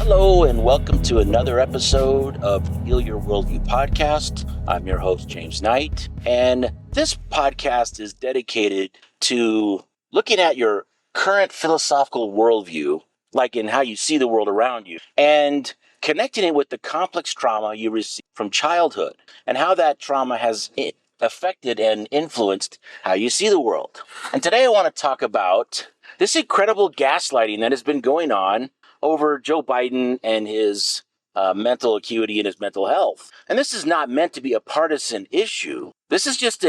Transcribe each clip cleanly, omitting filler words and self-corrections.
Hello, and welcome to another episode of Heal Your Worldview podcast. I'm your host, James Knight, and this podcast is dedicated to looking at your current philosophical worldview, like in how you see the world around you, and connecting it with the complex trauma you received from childhood and how that trauma has affected and influenced how you see the world. And today I want to talk about this incredible gaslighting that has been going on over Joe Biden and his mental acuity and his mental health. And this is not meant to be a partisan issue. This is just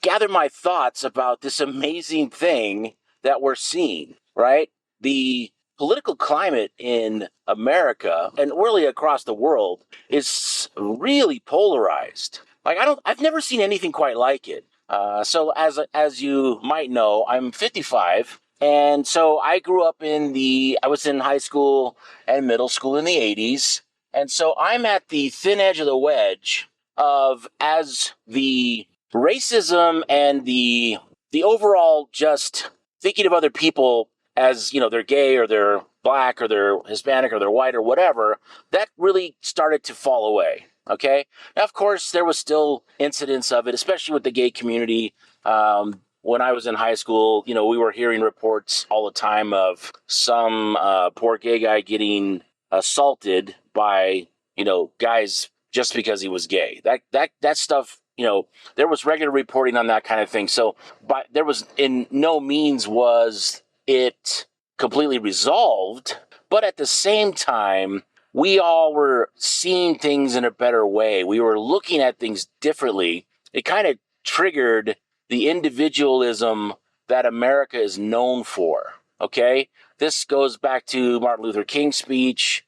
gather my thoughts about this amazing thing that we're seeing, right? The political climate in America and really across the world is really polarized. I've never seen anything quite like it. So as you might know, I'm 55. And so I grew up I was in high school and middle school in the 80s. And so I'm at the thin edge of the wedge of as the racism and the overall just thinking of other people as, they're gay or they're black or they're Hispanic or they're white or whatever, that really started to fall away. Okay. Now, of course, there was still incidents of it, especially with the gay community. When I was in high school, we were hearing reports all the time of some poor gay guy getting assaulted by, guys just because he was gay. That stuff, there was regular reporting on that kind of thing. So, but there was in no means was it completely resolved. But at the same time, we all were seeing things in a better way. We were looking at things differently. It kind of triggered the individualism that America is known for, okay? This goes back to Martin Luther King's speech,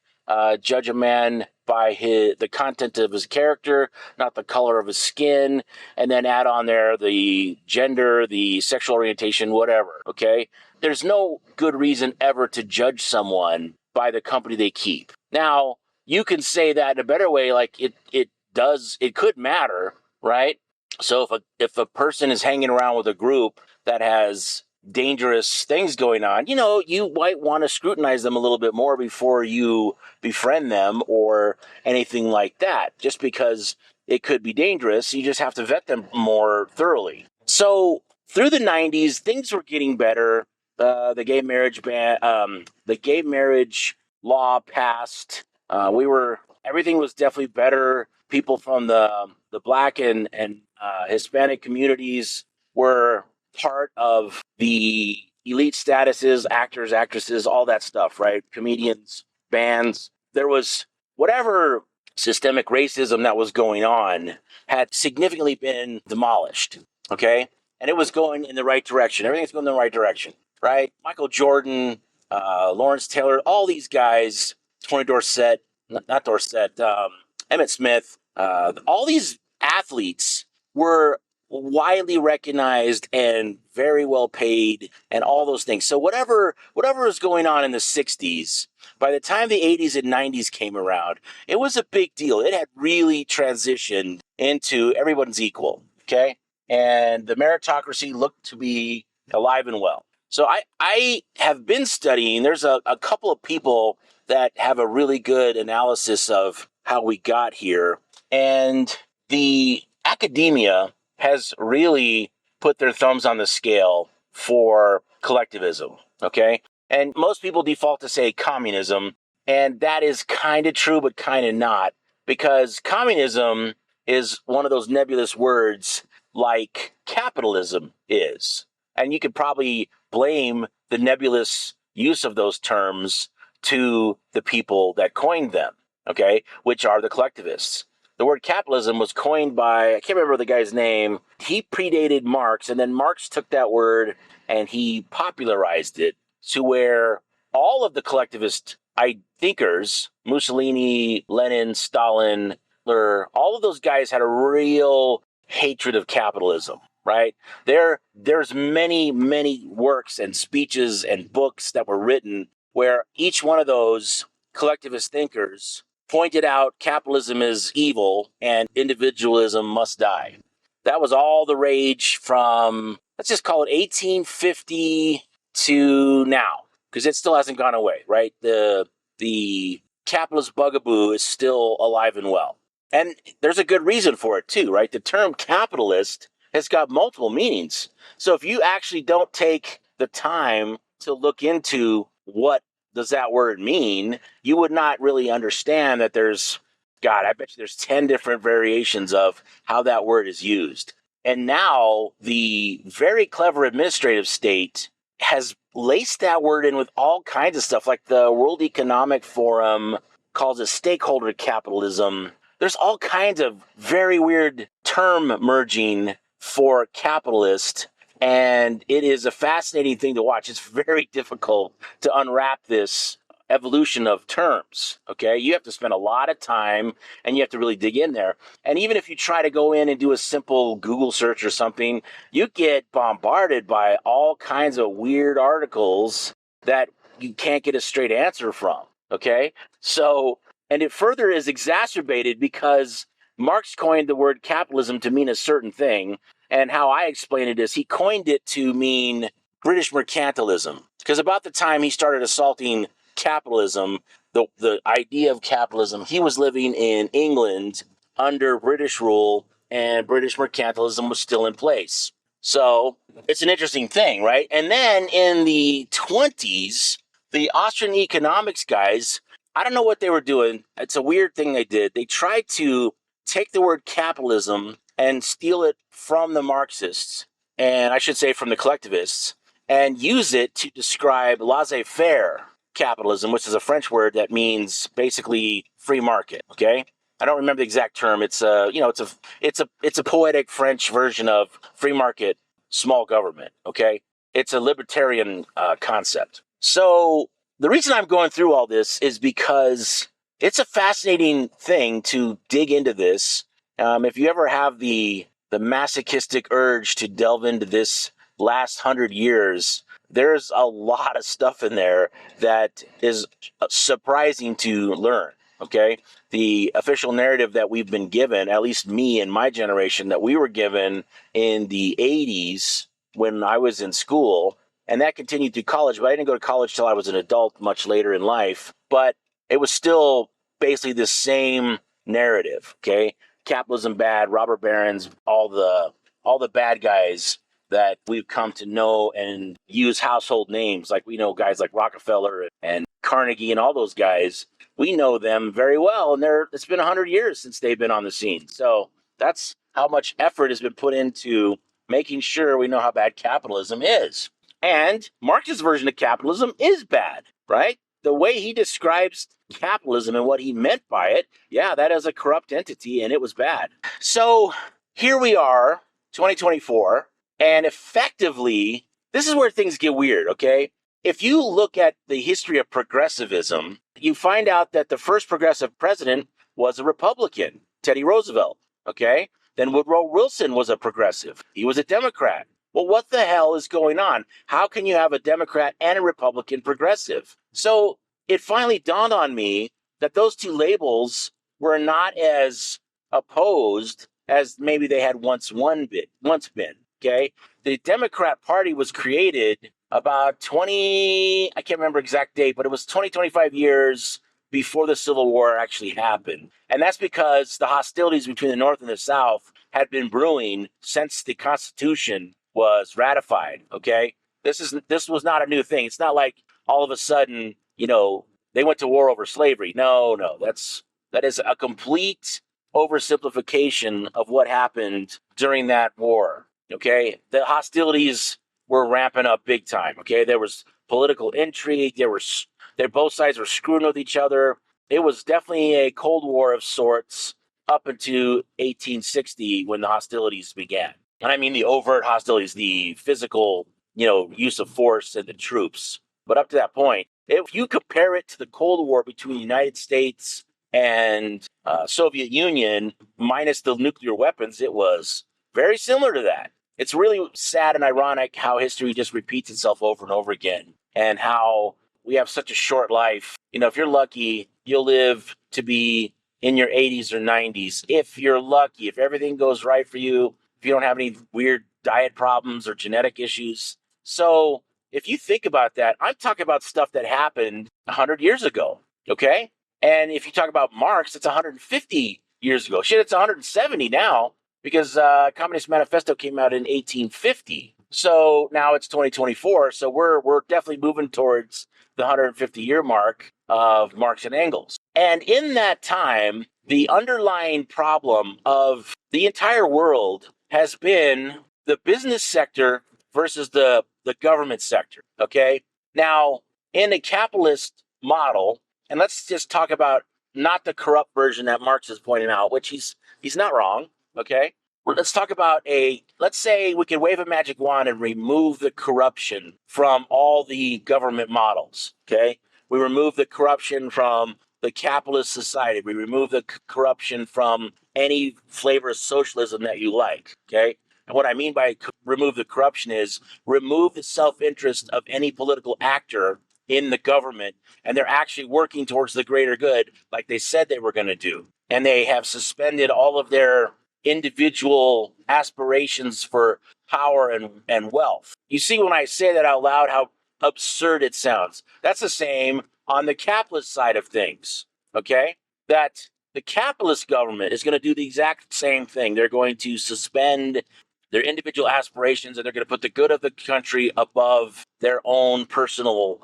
judge a man by the content of his character, not the color of his skin, and then add on there the gender, the sexual orientation, whatever, okay? There's no good reason ever to judge someone by the company they keep. Now, you can say that in a better way, like it could matter, right? So if a person is hanging around with a group that has dangerous things going on, you might want to scrutinize them a little bit more before you befriend them or anything like that. Just because it could be dangerous, you just have to vet them more thoroughly. So through the 90s, things were getting better. The gay marriage law passed. Everything was definitely better. People from the Black and Hispanic communities were part of the elite statuses, actors, actresses, all that stuff, right? Comedians, bands. There was whatever systemic racism that was going on had significantly been demolished, okay? And it was going in the right direction. Everything's going in the right direction, right? Michael Jordan, Lawrence Taylor, all these guys, Tony Dorsett, not Dorsett, Emmett Smith, all these athletes were widely recognized and very well paid and all those things. So whatever was going on in the 60s, by the time the 80s and 90s came around, it was a big deal. It had really transitioned into everyone's equal, okay? And the meritocracy looked to be alive and well. So I have been studying, there's a couple of people that have a really good analysis of how we got here. And the academia has really put their thumbs on the scale for collectivism, okay? And most people default to say communism, and that is kind of true, but kind of not, because communism is one of those nebulous words like capitalism is. And you could probably blame the nebulous use of those terms to the people that coined them, okay, which are the collectivists. The word capitalism was coined by, I can't remember the guy's name. He predated Marx, and then Marx took that word and he popularized it to where all of the collectivist thinkers, Mussolini, Lenin, Stalin, all of those guys had a real hatred of capitalism, right? There's many, many works and speeches and books that were written where each one of those collectivist thinkers pointed out capitalism is evil and individualism must die. That was all the rage from, let's just call it 1850 to now, because it still hasn't gone away, right? The the capitalist bugaboo is still alive and well. And there's a good reason for it too, right? The term capitalist has got multiple meanings. So if you actually don't take the time to look into what does that word mean, you would not really understand that God, I bet you there's 10 different variations of how that word is used. And now the very clever administrative state has laced that word in with all kinds of stuff, like the World Economic Forum calls it stakeholder capitalism. There's all kinds of very weird term merging for capitalist, and it is a fascinating thing to watch. It's very difficult to unwrap this evolution of terms. Okay, you have to spend a lot of time and you have to really dig in there. And even if you try to go in and do a simple Google search or something, you get bombarded by all kinds of weird articles that you can't get a straight answer from. Okay, so, and it further is exacerbated because Marx coined the word capitalism to mean a certain thing. And how I explain it is he coined it to mean British mercantilism. Because about the time he started assaulting capitalism, the idea of capitalism, he was living in England under British rule, and British mercantilism was still in place. So it's an interesting thing, right? And then in the 20s, the Austrian economics guys, I don't know what they were doing. It's a weird thing they did. They tried to take the word capitalism and steal it from the Marxists, and I should say from the collectivists, and use it to describe laissez-faire capitalism, which is a French word that means basically free market. Okay, I don't remember the exact term. It's a poetic French version of free market, small government. Okay, it's a libertarian concept. So the reason I'm going through all this is because it's a fascinating thing to dig into this. If you ever have the masochistic urge to delve into this last 100 years, there's a lot of stuff in there that is surprising to learn. Okay, the official narrative that we've been given, at least me and my generation, that we were given in the 80s when I was in school, and that continued through college, but I didn't go to college till I was an adult much later in life, but it was still basically the same narrative. Okay, capitalism bad, robber barons, all the bad guys that we've come to know and use household names. Like we know guys like Rockefeller and Carnegie and all those guys. We know them very well, and it's been 100 years since they've been on the scene. So that's how much effort has been put into making sure we know how bad capitalism is. And Marx's version of capitalism is bad, right? The way he describes capitalism and what he meant by it, yeah, that is a corrupt entity, and it was bad. So here we are, 2024, and effectively, this is where things get weird, okay? If you look at the history of progressivism, you find out that the first progressive president was a Republican, Teddy Roosevelt, okay? Then Woodrow Wilson was a progressive. He was a Democrat. Well, what the hell is going on? How can you have a Democrat and a Republican progressive? So it finally dawned on me that those two labels were not as opposed as maybe they had once been. Okay, the Democrat Party was created about 20, I can't remember exact date, but it was 25 years before the Civil War actually happened. And that's because the hostilities between the North and the South had been brewing since the Constitution was ratified. Okay, this was not a new thing. It's not like all of a sudden, they went to war over slavery. No, that is a complete oversimplification of what happened during that war. Okay, the hostilities were ramping up big time. Okay, there was political intrigue. Both sides were screwing with each other. It was definitely a Cold War of sorts up until 1860 when the hostilities began. And I mean the overt hostilities, the physical, use of force and the troops. But up to that point, if you compare it to the Cold War between the United States and Soviet Union, minus the nuclear weapons, it was very similar to that. It's really sad and ironic how history just repeats itself over and over again, and how we have such a short life. If you're lucky, you'll live to be in your 80s or 90s. If you're lucky, if everything goes right for you, if you don't have any weird diet problems or genetic issues. So if you think about that, I'm talking about stuff that happened 100 years ago. Okay. And if you talk about Marx, it's 150 years ago. Shit, it's 170 now because Communist Manifesto came out in 1850. So now it's 2024. So we're definitely moving towards the 150-year mark of Marx and Engels. And in that time, the underlying problem of the entire world has been the business sector versus the government sector. Okay. Now, in a capitalist model, and let's just talk about not the corrupt version that Marx is pointing out, which he's not wrong. Okay. Well, let's talk about let's say we could wave a magic wand and remove the corruption from all the government models. Okay. We remove the corruption from the capitalist society. We remove the corruption from any flavor of socialism that you like. Okay. And what I mean by remove the corruption is remove the self-interest of any political actor in the government, and they're actually working towards the greater good like they said they were going to do. And they have suspended all of their individual aspirations for power and wealth. You see, when I say that out loud, how absurd it sounds. That's the same on the capitalist side of things, okay? That the capitalist government is going to do the exact same thing. They're going to suspend their individual aspirations, and they're going to put the good of the country above their own personal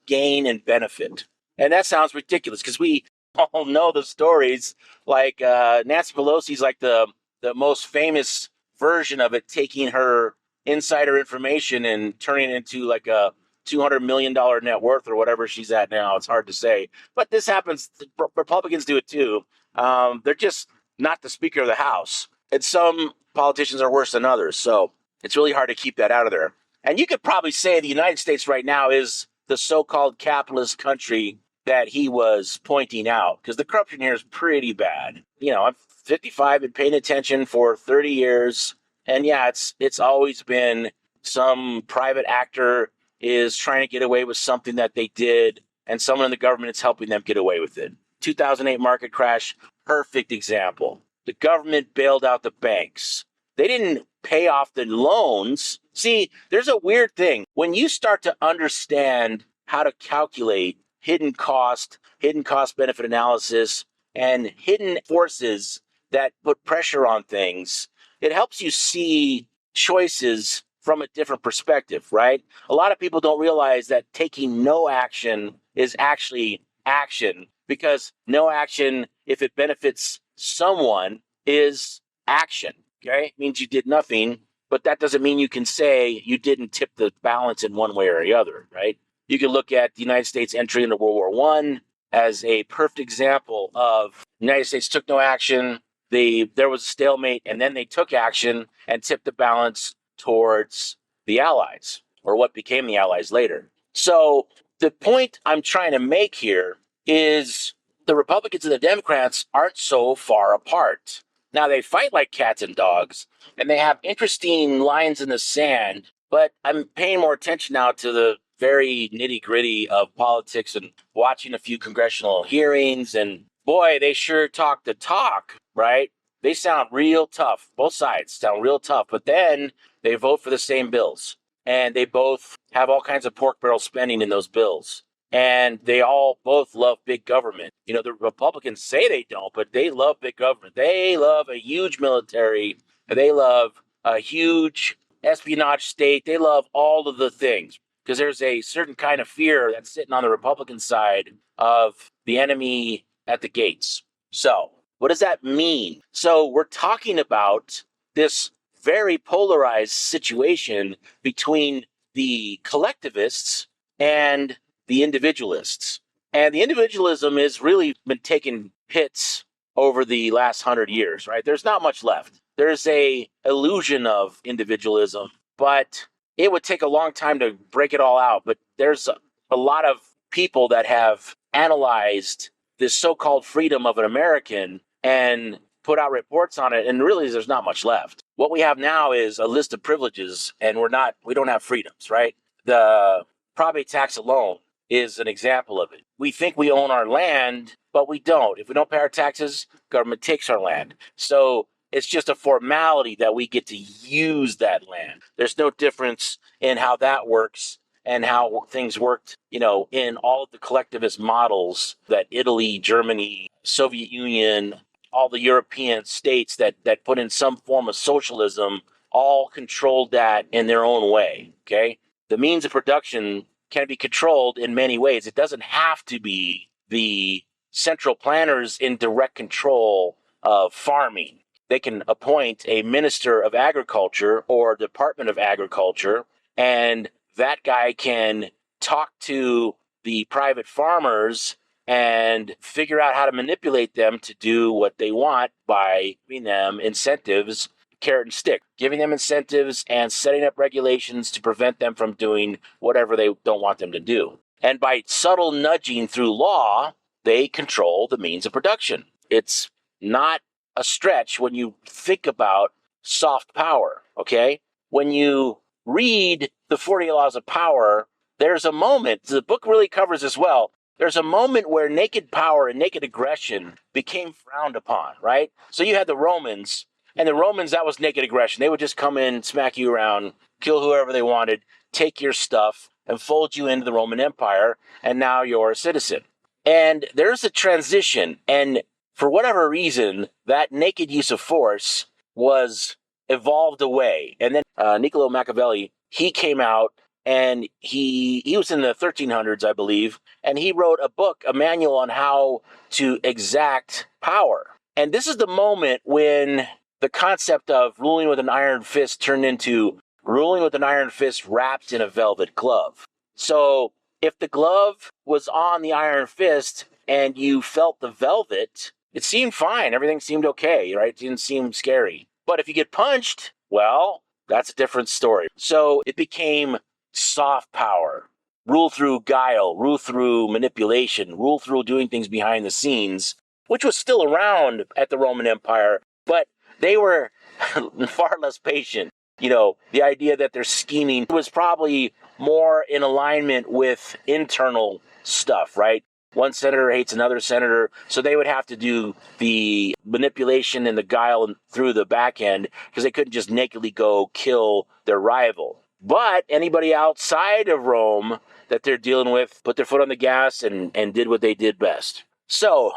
gain and benefit. And that sounds ridiculous because we all know the stories. Like Nancy Pelosi's like the most famous version of it, taking her insider information and turning it into like a $200 million net worth or whatever she's at now. It's hard to say, but this happens. Republicans do it too. They're just not the Speaker of the House, and some politicians are worse than others. So it's really hard to keep that out of there. And you could probably say the United States right now is the so-called capitalist country that he was pointing out, because the corruption here is pretty bad. You know, I'm 55, been paying attention for 30 years, and yeah, it's always been some private actor is trying to get away with something that they did, and someone in the government is helping them get away with it. 2008 market crash, perfect example. The government bailed out the banks. They didn't pay off the loans. See, there's a weird thing. When you start to understand how to calculate hidden cost benefit analysis, and hidden forces that put pressure on things, it helps you see choices from a different perspective, right? A lot of people don't realize that taking no action is actually action, because no action, if it benefits someone, is action. Okay? It means you did nothing, but that doesn't mean you can say you didn't tip the balance in one way or the other, right? You can look at the United States entry into World War I as a perfect example of the United States took no action. There was a stalemate, and then they took action and tipped the balance towards the Allies, or what became the Allies later. So the point I'm trying to make here is the Republicans and the Democrats aren't so far apart. Now, they fight like cats and dogs, and they have interesting lines in the sand, but I'm paying more attention now to the very nitty gritty of politics and watching a few congressional hearings. And boy, they sure talk the talk, right? They sound real tough. Both sides sound real tough, but then they vote for the same bills, and they both have all kinds of pork barrel spending in those bills. And they all both love big government. You know, the Republicans say they don't, but they love big government. They love a huge military. They love a huge espionage state. They love all of the things, because there's a certain kind of fear that's sitting on the Republican side of the enemy at the gates. So what does that mean? So we're talking about this very polarized situation between the collectivists and the individualists. And the individualism has really been taking hits over the last 100 years, right? There's not much left. There's a illusion of individualism, but it would take a long time to break it all out. But there's a lot of people that have analyzed this so-called freedom of an American and put out reports on it, and really there's not much left. What we have now is a list of privileges, and we don't have freedoms, right? The property tax alone is an example of it. We think we own our land, but we don't. If we don't pay our taxes, government takes our land. So it's just a formality that we get to use that land. There's no difference in how that works and how things worked, in all of the collectivist models that Italy, Germany, Soviet Union, all the European states that put in some form of socialism all controlled that in their own way. Okay. The means of production can be controlled in many ways. It doesn't have to be the central planners in direct control of farming. They can appoint a minister of agriculture or department of agriculture, and that guy can talk to the private farmers and figure out how to manipulate them to do what they want by giving them incentives, carrot and stick, giving them incentives and setting up regulations to prevent them from doing whatever they don't want them to do. And by subtle nudging through law, they control the means of production. It's not a stretch when you think about soft power, okay? When you read the 48 Laws of Power, there's a moment, the book really covers this well, there's a moment where naked power and naked aggression became frowned upon, right? So you had the Romans, and the Romans, that was naked aggression. They would just come in, smack you around, kill whoever they wanted, take your stuff, and fold you into the Roman Empire, and now you're a citizen. And there's a transition, and for whatever reason, that naked use of force was evolved away. And then Niccolo Machiavelli, he came out, and he was in the 1300s, I believe, and he wrote a book, a manual on how to exact power. And this is the moment when the concept of ruling with an iron fist turned into ruling with an iron fist wrapped in a velvet glove. So if the glove was on the iron fist and you felt the velvet, it seemed fine. Everything seemed okay, right? It didn't seem scary. But if you get punched, well, that's a different story. So it became soft power, rule through guile, rule through manipulation, rule through doing things behind the scenes, which was still around at the Roman Empire, but they were far less patient. The idea that they're scheming was probably more in alignment with internal stuff, right? One senator hates another senator, so they would have to do the manipulation and the guile through the back end because they couldn't just nakedly go kill their rival. But anybody outside of Rome that they're dealing with put their foot on the gas and did what they did best. So,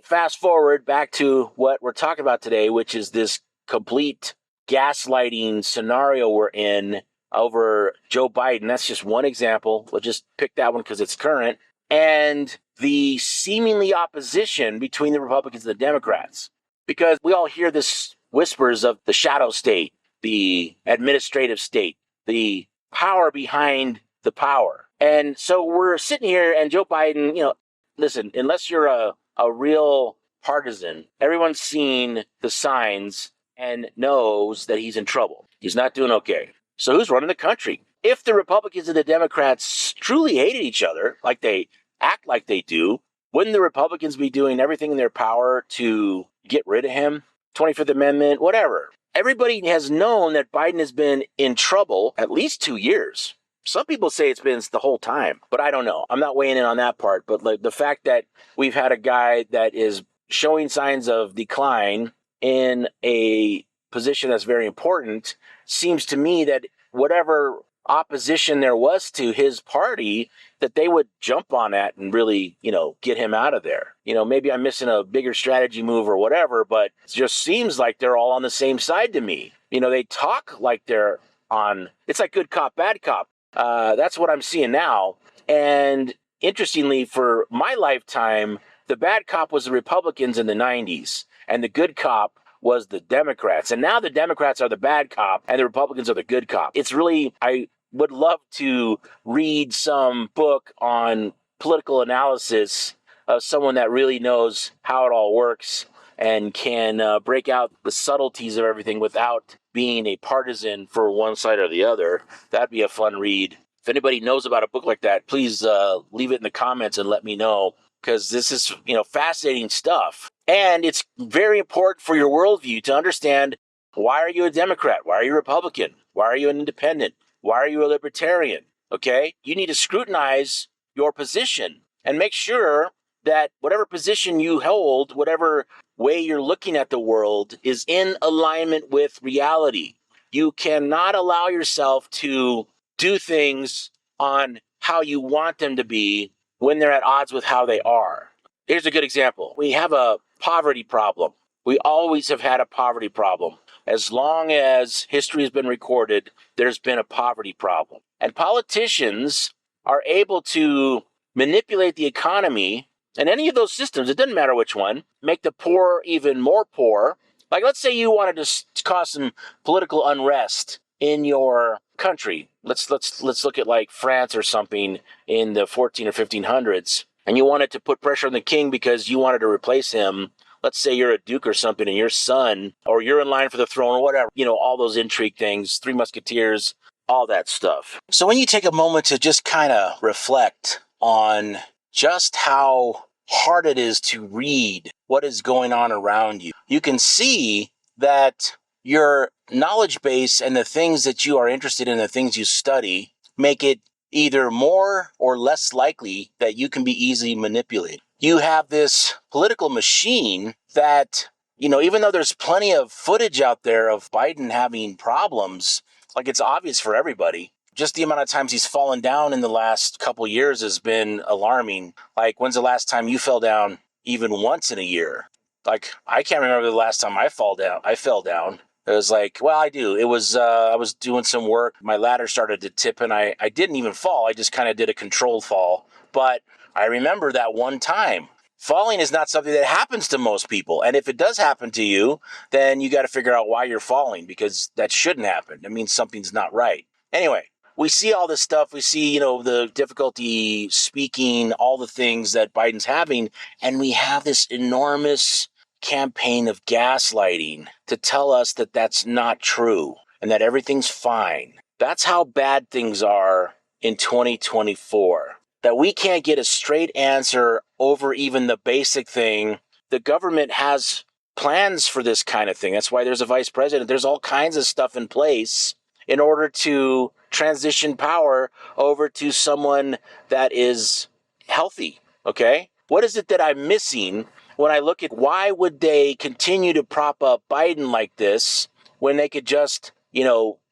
fast forward back to what we're talking about today, which is this complete gaslighting scenario we're in over Joe Biden. That's just one example. We'll just pick that one because it's current. And the seemingly opposition between the Republicans and the Democrats. Because we all hear this whispers of the shadow state, the administrative state, the power behind the power. And so we're sitting here and Joe Biden, listen, unless you're a real partisan, everyone's seen the signs and knows that he's in trouble. He's not doing okay. So who's running the country? If the Republicans and the Democrats truly hated each other, like they act like they do, wouldn't the Republicans be doing everything in their power to get rid of him? 25th Amendment, whatever. Everybody has known that Biden has been in trouble at least 2 years. Some people say it's been the whole time, but I don't know. I'm not weighing in on that part. But the fact that we've had a guy that is showing signs of decline in a position that's very important seems to me that whatever opposition there was to his party, that they would jump on that and really, get him out of there. Maybe I'm missing a bigger strategy move or whatever, but it just seems like they're all on the same side to me. They talk like they're on, it's like good cop, bad cop. That's what I'm seeing now. And interestingly, for my lifetime, the bad cop was the Republicans in the 90s, and the good cop was the Democrats. And now the Democrats are the bad cop, and the Republicans are the good cop. It's really, I would love to read some book on political analysis of someone that really knows how it all works and can break out the subtleties of everything without being a partisan for one side or the other. That'd be a fun read. If anybody knows about a book like that, please leave it in the comments and let me know, because this is, fascinating stuff. And it's very important for your worldview to understand, why are you a Democrat? Why are you a Republican? Why are you an independent? Why are you a libertarian? Okay? You need to scrutinize your position and make sure that whatever position you hold, whatever way you're looking at the world, is in alignment with reality. You cannot allow yourself to do things on how you want them to be when they're at odds with how they are. Here's a good example. We have a poverty problem. We always have had a poverty problem. As long as history has been recorded, there's been a poverty problem. And politicians are able to manipulate the economy and any of those systems, it doesn't matter which one, make the poor even more poor. Like, let's say you wanted to cause some political unrest in your country. Let's look at like France or something in the 14 or 1500s, and you wanted to put pressure on the king because you wanted to replace him. Let's say you're a duke or something, and your son, or you're in line for the throne or whatever, all those intrigue things, Three Musketeers, all that stuff. So when you take a moment to just kind of reflect on just how hard it is to read what is going on around you, you can see that your knowledge base and the things that you are interested in, the things you study, make it either more or less likely that you can be easily manipulated. You have this political machine that, even though there's plenty of footage out there of Biden having problems, like it's obvious for everybody, just the amount of times he's fallen down in the last couple years has been alarming. Like, when's the last time you fell down even once in a year? Like, I can't remember the last time I fell down. It was like, well, I do. It was, I was doing some work. My ladder started to tip and I didn't even fall. I just kind of did a controlled fall. But I remember that one time. Falling is not something that happens to most people. And if it does happen to you, then you got to figure out why you're falling, because that shouldn't happen. It means something's not right. Anyway, we see all this stuff. We see, the difficulty speaking, all the things that Biden's having. And we have this enormous campaign of gaslighting to tell us that that's not true and that everything's fine. That's how bad things are in 2024. That we can't get a straight answer over even the basic thing. The government has plans for this kind of thing. That's why there's a vice president. There's all kinds of stuff in place in order to transition power over to someone that is healthy, okay? What is it that I'm missing when I look at why would they continue to prop up Biden like this when they could just,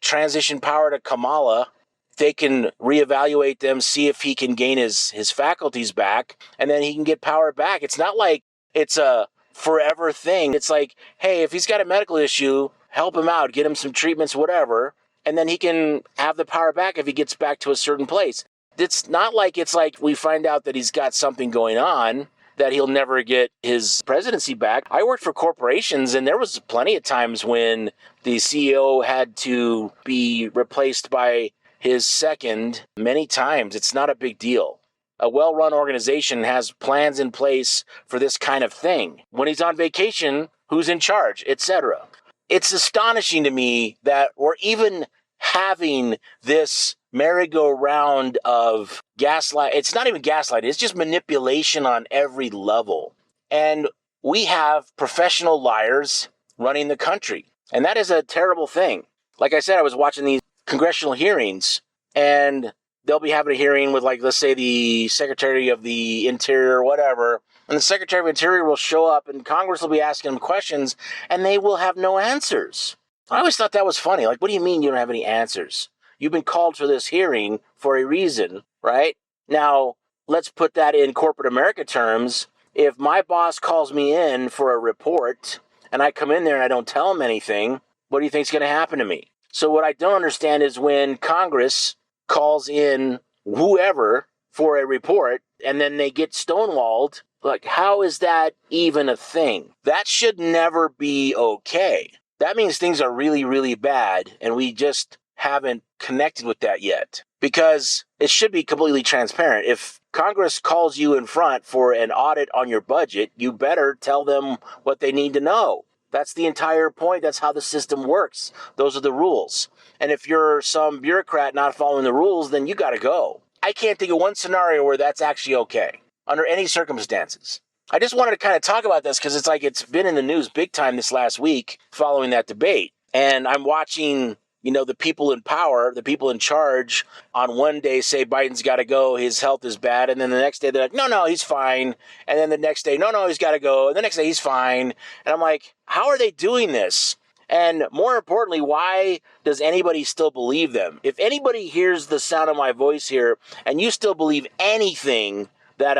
transition power to Kamala? They can reevaluate them, see if he can gain his faculties back, and then he can get power back. It's not like it's a forever thing. It's like, hey, if he's got a medical issue, help him out, get him some treatments, whatever, and then he can have the power back if he gets back to a certain place. It's not like it's like we find out that he's got something going on that he'll never get his presidency back. I worked for corporations, and there was plenty of times when the CEO had to be replaced by his second many times. It's not a big deal. A well-run organization has plans in place for this kind of thing. When he's on vacation, who's in charge, etc. It's astonishing to me that we're even having this merry-go-round of gaslight. It's not even gaslighting. It's just manipulation on every level. And we have professional liars running the country. And that is a terrible thing. Like I said, I was watching these congressional hearings, and they'll be having a hearing with, like, let's say the Secretary of the Interior or whatever, and the Secretary of Interior will show up and Congress will be asking them questions and they will have no answers. I always thought that was funny. Like, what do you mean you don't have any answers? You've been called for this hearing for a reason, right? Now, let's put that in corporate America terms. If my boss calls me in for a report and I come in there and I don't tell him anything, what do you think is going to happen to me? So what I don't understand is when Congress calls in whoever for a report and then they get stonewalled, like, how is that even a thing? That should never be okay. That means things are really, really bad, and we just haven't connected with that yet. Because it should be completely transparent. If Congress calls you in front for an audit on your budget, you better tell them what they need to know. That's the entire point. That's how the system works. Those are the rules. And if you're some bureaucrat not following the rules, then you got to go. I can't think of one scenario where that's actually okay under any circumstances. I just wanted to kind of talk about this because it's like it's been in the news big time this last week following that debate. And I'm watching, the people in power, the people in charge on one day say Biden's got to go, his health is bad. And then the next day they're like, no, he's fine. And then the next day, no, he's got to go. And the next day he's fine. And I'm like, how are they doing this? And more importantly, why does anybody still believe them? If anybody hears the sound of my voice here and you still believe anything that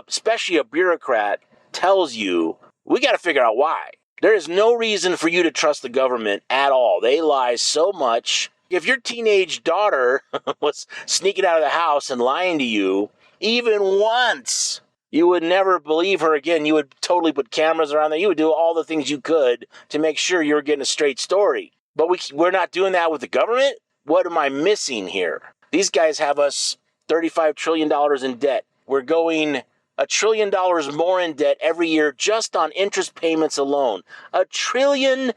especially a bureaucrat tells you, we got to figure out why. There is no reason for you to trust the government at all. They lie so much. If your teenage daughter was sneaking out of the house and lying to you, even once, you would never believe her again. You would totally put cameras around there. You would do all the things you could to make sure you were getting a straight story. But we're not doing that with the government? What am I missing here? These guys have us $35 trillion in debt. We're going $1 trillion more in debt every year just on interest payments alone. $1 trillion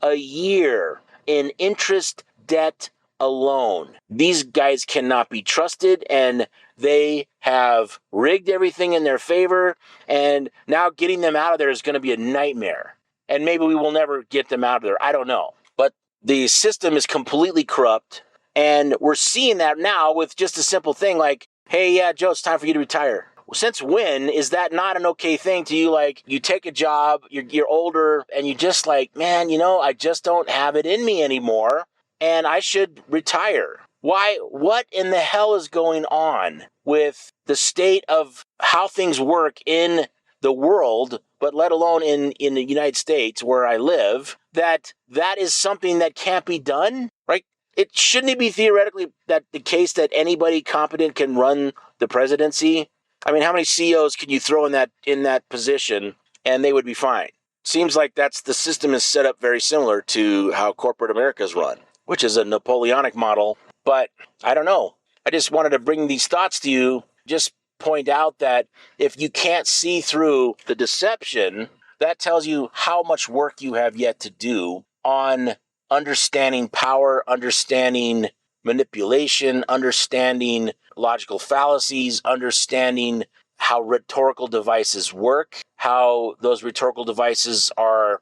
a year in interest debt alone. These guys cannot be trusted, and they have rigged everything in their favor, and now getting them out of there is going to be a nightmare. And maybe we will never get them out of there. I don't know. But the system is completely corrupt, and we're seeing that now with just a simple thing like, hey, yeah, Joe, it's time for you to retire. Since when is that not an okay thing to you? Like, you take a job, you're older, and you just like, man, I just don't have it in me anymore, and I should retire. Why? What in the hell is going on with the state of how things work in the world, but let alone in the United States where I live, that is something that can't be done, right? It shouldn't be theoretically that the case that anybody competent can run the presidency. I mean, how many CEOs can you throw in that position and they would be fine? Seems like the system is set up very similar to how corporate America is run, which is a Napoleonic model. But I don't know. I just wanted to bring these thoughts to you. Just point out that if you can't see through the deception, that tells you how much work you have yet to do on understanding power, understanding manipulation, understanding logical fallacies, understanding how rhetorical devices work, how those rhetorical devices are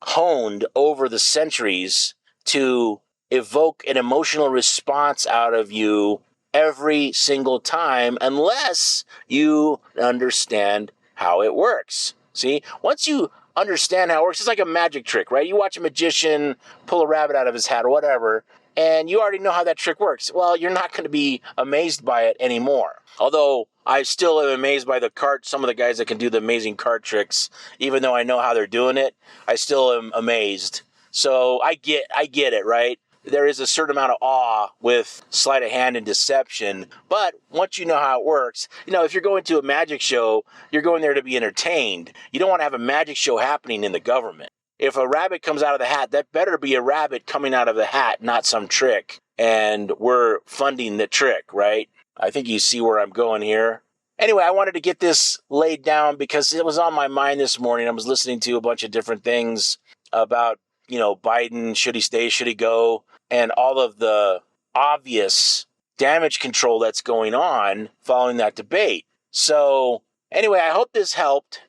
honed over the centuries to evoke an emotional response out of you every single time, unless you understand how it works. See, once you understand how it works, it's like a magic trick, right? You watch a magician pull a rabbit out of his hat or whatever, and you already know how that trick works. Well, you're not going to be amazed by it anymore. Although I still am amazed by some of the guys that can do the amazing card tricks, even though I know how they're doing it, I still am amazed. So I get it, right? There is a certain amount of awe with sleight of hand and deception, but once you know how it works, if you're going to a magic show, you're going there to be entertained. You don't want to have a magic show happening in the government. If a rabbit comes out of the hat, that better be a rabbit coming out of the hat, not some trick. And we're funding the trick, right? I think you see where I'm going here. Anyway, I wanted to get this laid down because it was on my mind this morning. I was listening to a bunch of different things about, Biden, should he stay, should he go, and all of the obvious damage control that's going on following that debate. So anyway, I hope this helped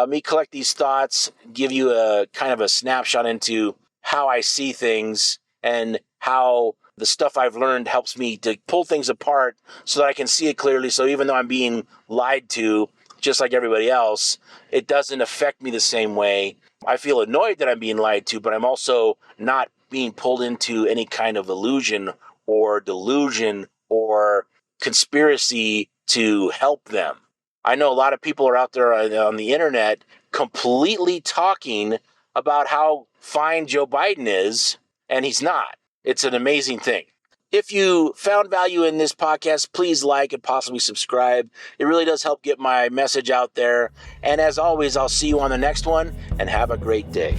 me collect these thoughts, give you a kind of a snapshot into how I see things and how the stuff I've learned helps me to pull things apart so that I can see it clearly. So even though I'm being lied to, just like everybody else, it doesn't affect me the same way. I feel annoyed that I'm being lied to, but I'm also not being pulled into any kind of illusion or delusion or conspiracy to help them. I know a lot of people are out there on the internet completely talking about how fine Joe Biden is, and he's not. It's an amazing thing. If you found value in this podcast, please like and possibly subscribe. It really does help get my message out there. And as always, I'll see you on the next one, and have a great day.